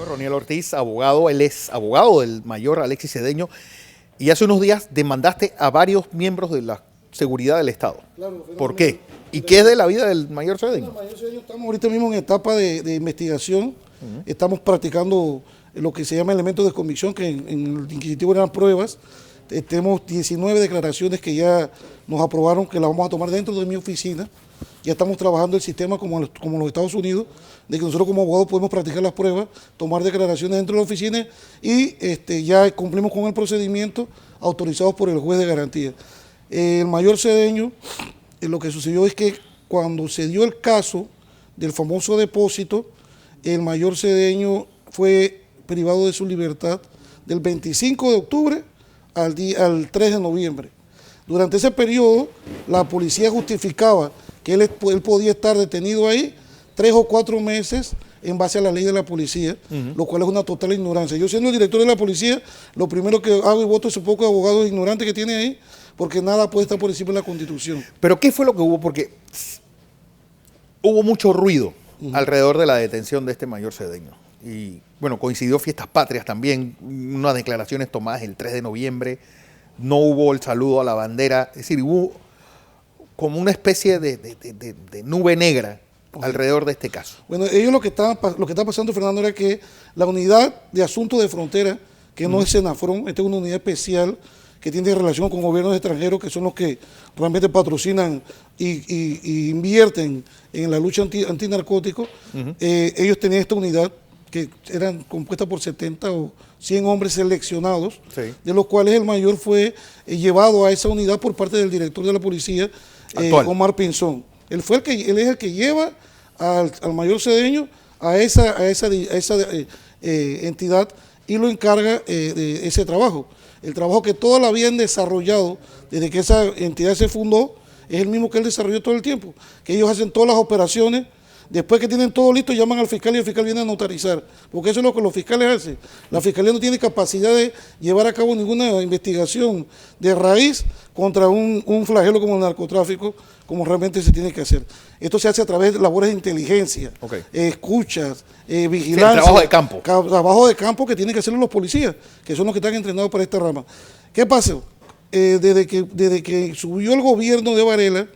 Roniel Ortiz, abogado, él es abogado del mayor Alexis Cedeño, y hace unos días demandaste a varios miembros de la seguridad del Estado. Claro, ¿Por qué? ¿Y qué es de la vida del mayor Cedeño? El mayor Cedeño, estamos ahorita mismo en etapa de investigación, estamos practicando lo que se llama elementos de convicción, que en el inquisitivo eran pruebas. Tenemos 19 declaraciones que ya nos aprobaron, que las vamos a tomar dentro de mi oficina. Ya estamos trabajando el sistema como los Estados Unidos, de que nosotros como abogados podemos practicar las pruebas, tomar declaraciones dentro de la oficina y ya cumplimos con el procedimiento autorizados por el juez de garantía. El mayor Cedeño, lo que sucedió es que cuando se dio el caso del famoso depósito, el mayor Cedeño fue privado de su libertad del 25 de octubre al 3 de noviembre. Durante ese periodo, la policía justificaba que él podía estar detenido ahí 3 o 4 meses en base a la ley de la policía, lo cual es una total ignorancia. Yo siendo el director de la policía, lo primero que hago y voto es un poco de abogados ignorantes que tiene ahí, porque nada puede estar por encima de la Constitución. ¿Pero qué fue lo que hubo? Porque hubo mucho ruido alrededor de la detención de este mayor Cedeño. Y bueno, coincidió Fiestas Patrias también, unas declaraciones tomadas el 3 de noviembre, no hubo el saludo a la bandera, es decir, hubo como una especie de nube negra alrededor de este caso. Bueno, ellos lo que está pasando, Fernando, era que la unidad de asuntos de frontera, que no es Senafron, esta es una unidad especial que tiene relación con gobiernos extranjeros, que son los que realmente patrocinan y invierten en la lucha antinarcóticos. Ellos tenían esta unidad que eran compuestas por 70 o 100 hombres seleccionados, sí, de los cuales el mayor fue llevado a esa unidad por parte del director de la policía, Omar Pinzón. Él es el que lleva al mayor Cedeño a esa entidad y lo encarga de ese trabajo. El trabajo que todos la habían desarrollado desde que esa entidad se fundó es el mismo que él desarrolló todo el tiempo, que ellos hacen todas las operaciones. Después que tienen todo listo, llaman al fiscal y el fiscal viene a notarizar, porque eso es lo que los fiscales hacen. La fiscalía no tiene capacidad de llevar a cabo ninguna investigación de raíz contra un flagelo como el narcotráfico, como realmente se tiene que hacer. Esto se hace a través de labores de inteligencia, escuchas, vigilancia. Sí, trabajo de campo. Trabajo de campo que tienen que hacerlo los policías, que son los que están entrenados para esta rama. ¿Qué pasa? Desde que subió el gobierno de Varela,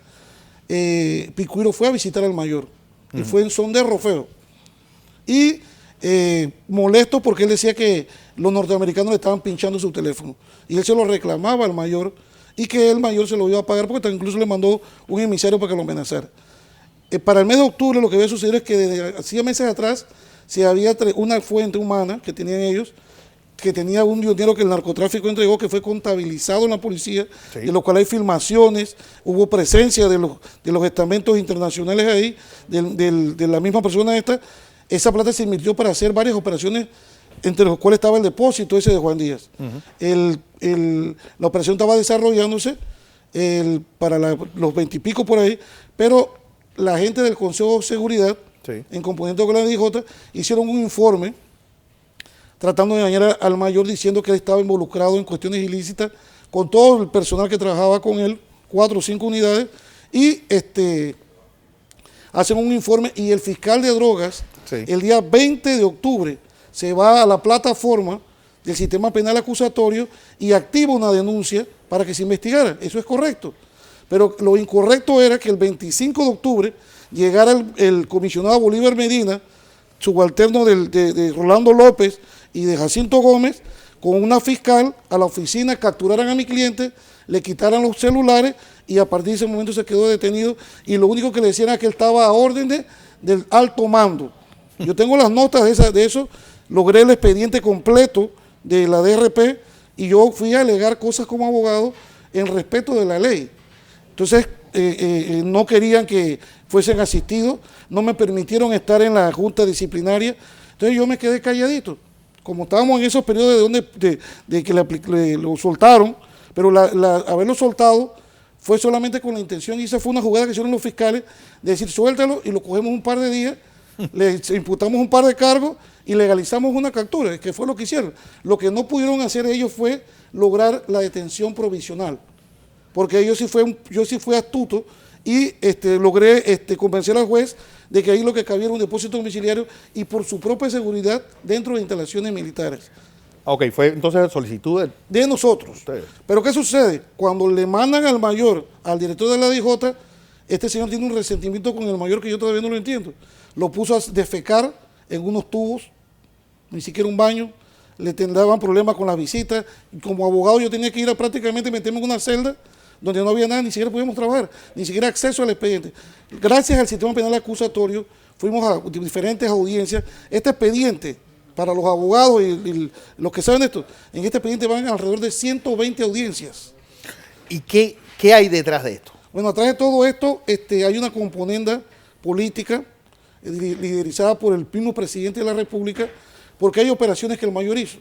Picuiro fue a visitar al mayor. Y fue en son de rofeo. Y molesto porque él decía que los norteamericanos le estaban pinchando su teléfono. Y él se lo reclamaba al mayor y que el mayor se lo iba a pagar porque incluso le mandó un emisario para que lo amenazara. Para el mes de octubre lo que había sucedido es que desde hacía meses atrás se había una fuente humana que tenían ellos, que tenía un dinero que el narcotráfico entregó, que fue contabilizado en la policía, sí, de lo cual hay filmaciones, hubo presencia de los estamentos internacionales ahí, de la misma persona esta. Esa plata se invirtió para hacer varias operaciones, entre las cuales estaba el depósito ese de Juan Díaz. La operación estaba desarrollándose para los 20 y pico por ahí, pero la gente del Consejo de Seguridad, sí, en componente con la DJ, hicieron un informe tratando de dañar al mayor, diciendo que él estaba involucrado en cuestiones ilícitas con todo el personal que trabajaba con él, 4 o 5 unidades, y hacen un informe y el fiscal de drogas, sí, el día 20 de octubre se va a la plataforma del sistema penal acusatorio y activa una denuncia para que se investigara. Eso es correcto. Pero lo incorrecto era que el 25 de octubre llegara el comisionado Bolívar Medina, subalterno de Rolando López y de Jacinto Gómez, con una fiscal a la oficina, capturaran a mi cliente, le quitaran los celulares y a partir de ese momento se quedó detenido y lo único que le decían era que él estaba a órdenes del alto mando. Yo tengo las notas de eso, logré el expediente completo de la DRP y yo fui a alegar cosas como abogado en respeto de la ley. Entonces, no querían que fuesen asistidos, no me permitieron estar en la junta disciplinaria, entonces yo me quedé calladito. Como estábamos en esos periodos de que lo soltaron, pero haberlo soltado fue solamente con la intención, y esa fue una jugada que hicieron los fiscales, de decir suéltalo y lo cogemos un par de días, le imputamos un par de cargos y legalizamos una captura, que fue lo que hicieron. Lo que no pudieron hacer ellos fue lograr la detención provisional, porque yo sí fui astuto y logré convencer al juez de que ahí lo que cabía era un depósito domiciliario y por su propia seguridad dentro de instalaciones militares. Ok, fue entonces solicitud de nosotros. Ustedes. Pero ¿qué sucede? Cuando le mandan al mayor, al director de la DJ, este señor tiene un resentimiento con el mayor que yo todavía no lo entiendo. Lo puso a defecar en unos tubos, ni siquiera un baño, le daban problemas con las visitas, y como abogado yo tenía que ir a prácticamente meterme en una celda donde no había nada, ni siquiera podíamos trabajar, ni siquiera acceso al expediente. Gracias al sistema penal acusatorio, fuimos a diferentes audiencias. Este expediente, para los abogados y los que saben esto, en este expediente van alrededor de 120 audiencias. ¿Y qué hay detrás de esto? Bueno, atrás de todo esto hay una componenda política liderizada por el mismo presidente de la República, porque hay operaciones que el mayor hizo.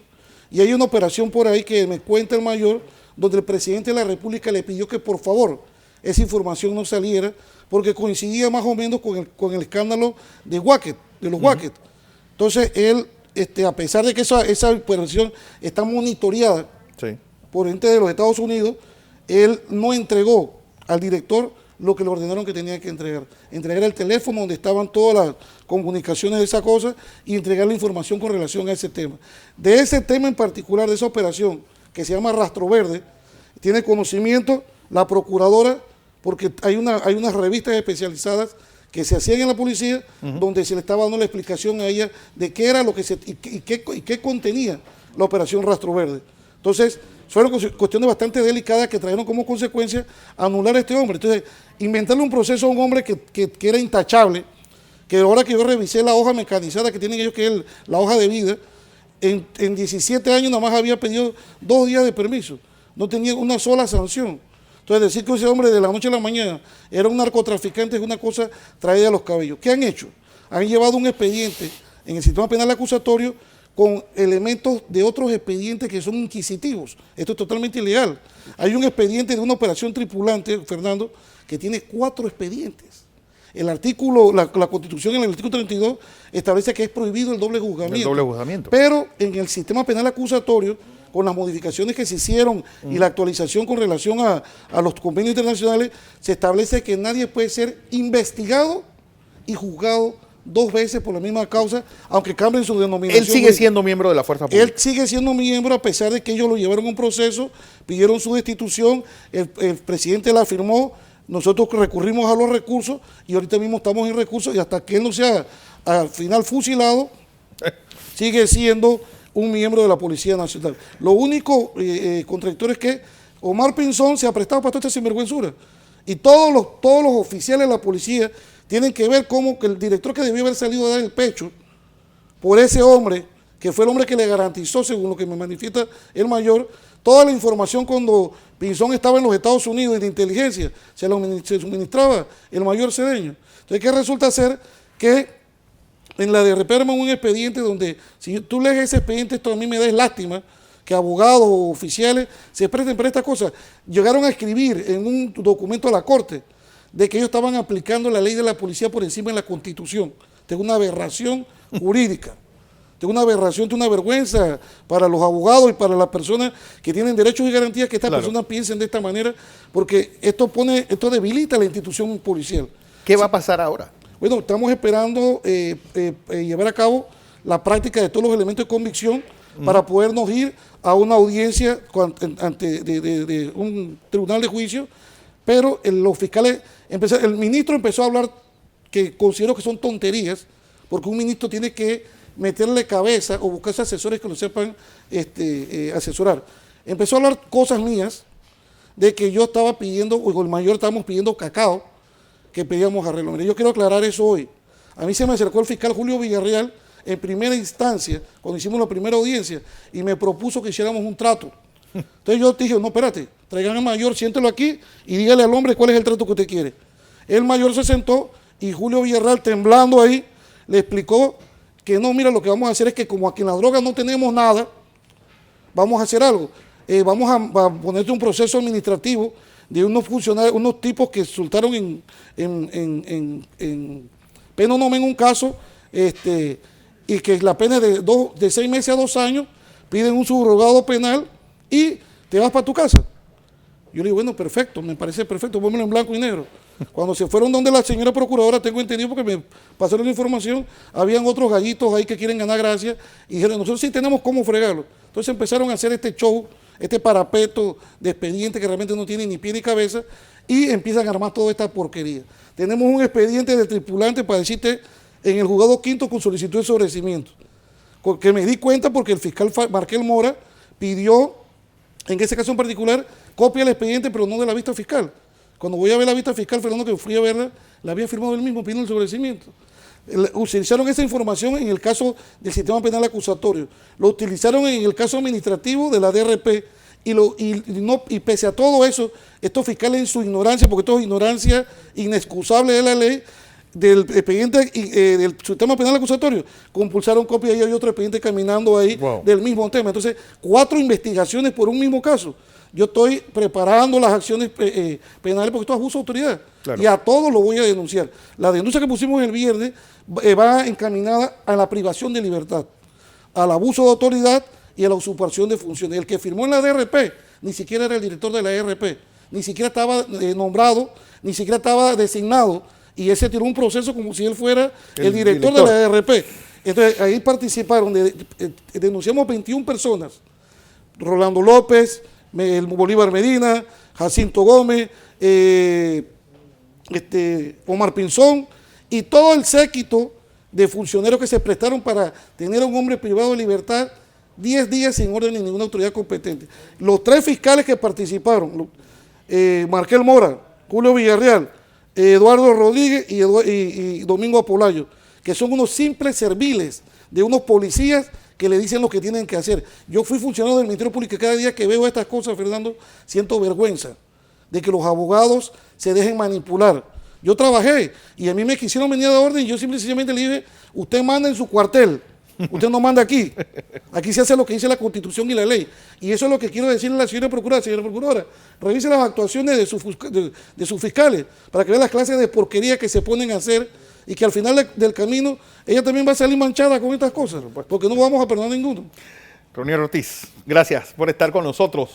Y hay una operación por ahí que me cuenta el mayor, donde el presidente de la República le pidió que por favor esa información no saliera, porque coincidía más o menos con el escándalo de Wacket, de los Wacket. Entonces él, a pesar de que esa operación está monitoreada por ente de los Estados Unidos, él no entregó al director lo que le ordenaron que tenía que entregar. Entregar el teléfono donde estaban todas las comunicaciones de esa cosa y entregar la información con relación a ese tema. De ese tema en particular, de esa operación, que se llama Rastro Verde, tiene conocimiento la procuradora, porque hay unas revistas especializadas que se hacían en la policía, donde se le estaba dando la explicación a ella de qué era lo que y qué contenía la operación Rastro Verde. Entonces, fueron cuestiones bastante delicadas que trajeron como consecuencia anular a este hombre. Entonces, inventarle un proceso a un hombre que era intachable, que ahora que yo revisé la hoja mecanizada que tienen ellos, que es la hoja de vida, en 17 años nada más había pedido 2 días de permiso, no tenía una sola sanción. Entonces, decir que ese hombre de la noche a la mañana era un narcotraficante es una cosa traída a los cabellos. ¿Qué han hecho? Han llevado un expediente en el sistema penal acusatorio con elementos de otros expedientes que son inquisitivos. Esto es totalmente ilegal. Hay un expediente de una operación tripulante, Fernando, que tiene 4 expedientes. El artículo, la Constitución en el artículo 32 establece que es prohibido el doble juzgamiento. El doble juzgamiento. Pero en el sistema penal acusatorio, con las modificaciones que se hicieron y la actualización con relación a los convenios internacionales, se establece que nadie puede ser investigado y juzgado 2 veces por la misma causa, aunque cambien su denominación. Él sigue siendo miembro de la fuerza pública. Él sigue siendo miembro a pesar de que ellos lo llevaron a un proceso, pidieron su destitución, el presidente la firmó, nosotros recurrimos a los recursos y ahorita mismo estamos en recursos y hasta que él no sea al final fusilado, sigue siendo un miembro de la Policía Nacional. Lo único contradictorio es que Omar Pinzón se ha prestado para toda esta sinvergüenzura y todos los oficiales de la policía tienen que ver cómo que el director que debió haber salido a dar el pecho por ese hombre, que fue el hombre que le garantizó, según lo que me manifiesta el mayor, toda la información cuando Pinzón estaba en los Estados Unidos y de inteligencia, se suministraba el mayor Cedeño. Entonces, ¿qué resulta ser? Que en la de Reperma un expediente donde, si tú lees ese expediente, esto a mí me da lástima, que abogados o oficiales se presten para estas cosas. Llegaron a escribir en un documento a la Corte de que ellos estaban aplicando la ley de la policía por encima de la Constitución. Tengo una aberración jurídica. Tengo una aberración, una vergüenza para los abogados y para las personas que tienen derechos y garantías que estas personas piensen de esta manera, porque esto debilita la institución policial. ¿Qué va a pasar ahora? Bueno, estamos esperando llevar a cabo la práctica de todos los elementos de convicción para podernos ir a una audiencia ante de un tribunal de juicio, pero los fiscales, el ministro empezó a hablar que considero que son tonterías, porque un ministro tiene que meterle cabeza o buscarse asesores que lo sepan asesorar. Empezó a hablar cosas mías de que yo estaba pidiendo, o el mayor estábamos pidiendo cacao, que pedíamos arreglo. Mire, yo quiero aclarar eso hoy. A mí se me acercó el fiscal Julio Villarreal en primera instancia, cuando hicimos la primera audiencia, y me propuso que hiciéramos un trato. Entonces yo dije, no, espérate, traigan al mayor, siéntelo aquí y dígale al hombre cuál es el trato que usted quiere. El mayor se sentó y Julio Villarreal, temblando ahí, le explicó que no, mira, lo que vamos a hacer es que como aquí en la droga no tenemos nada, vamos a hacer algo. Vamos a ponerte un proceso administrativo de unos funcionarios, unos tipos que resultaron en pena no en un caso, y que la pena es de 6 meses a 2 años, piden un subrogado penal y te vas para tu casa. Yo le digo, bueno, perfecto, me parece perfecto, pónmelo en blanco y negro. Cuando se fueron donde la señora procuradora, tengo entendido porque me pasaron la información, habían otros gallitos ahí que quieren ganar gracia y dijeron, nosotros sí tenemos cómo fregarlo. Entonces empezaron a hacer este show, este parapeto de expediente que realmente no tiene ni pie ni cabeza y empiezan a armar toda esta porquería. Tenemos un expediente de tripulante para decirte en el juzgado quinto con solicitud de sobrecimiento, que me di cuenta porque el fiscal Markel Mora pidió, en ese caso en particular, copia del expediente, pero no de la vista fiscal. Cuando voy a ver la vista fiscal, Fernando, que fui a verla, la había firmado él mismo pidiendo el sobrecimiento. Utilizaron esa información en el caso del sistema penal acusatorio, lo utilizaron en el caso administrativo de la DRP, y pese a todo eso, estos fiscales en su ignorancia, porque esto es ignorancia inexcusable de la ley, del expediente del sistema penal acusatorio, compulsaron copia y hay otro expediente caminando ahí del mismo tema. Entonces, 4 investigaciones por un mismo caso. Yo estoy preparando las acciones penales porque esto es abuso de autoridad. Claro. Y a todos lo voy a denunciar. La denuncia que pusimos el viernes va encaminada a la privación de libertad, al abuso de autoridad y a la usurpación de funciones. El que firmó en la DRP ni siquiera era el director de la DRP, ni siquiera estaba nombrado, ni siquiera estaba designado, y ese tiró un proceso como si él fuera el director de la DRP. Entonces ahí participaron, denunciamos 21 personas, Rolando López, Bolívar Medina, Jacinto Gómez, Omar Pinzón y todo el séquito de funcionarios que se prestaron para tener a un hombre privado de libertad 10 días sin orden de ninguna autoridad competente. Los 3 fiscales que participaron, Markel Mora, Julio Villarreal, Eduardo Rodríguez y Domingo Apolayo, que son unos simples serviles de unos policías que le dicen lo que tienen que hacer. Yo fui funcionario del Ministerio Público y cada día que veo estas cosas, Fernando, siento vergüenza de que los abogados se dejen manipular. Yo trabajé y a mí me quisieron venir a dar orden y yo simplemente le dije, usted manda en su cuartel, usted no manda aquí. Aquí se hace lo que dice la Constitución y la ley. Y eso es lo que quiero decirle a la señora procuradora, revise las actuaciones de sus fiscales para que vea las clases de porquería que se ponen a hacer y que al final del camino ella también va a salir manchada con estas cosas, porque no vamos a perdonar ninguno. Ronier Ortiz, gracias por estar con nosotros.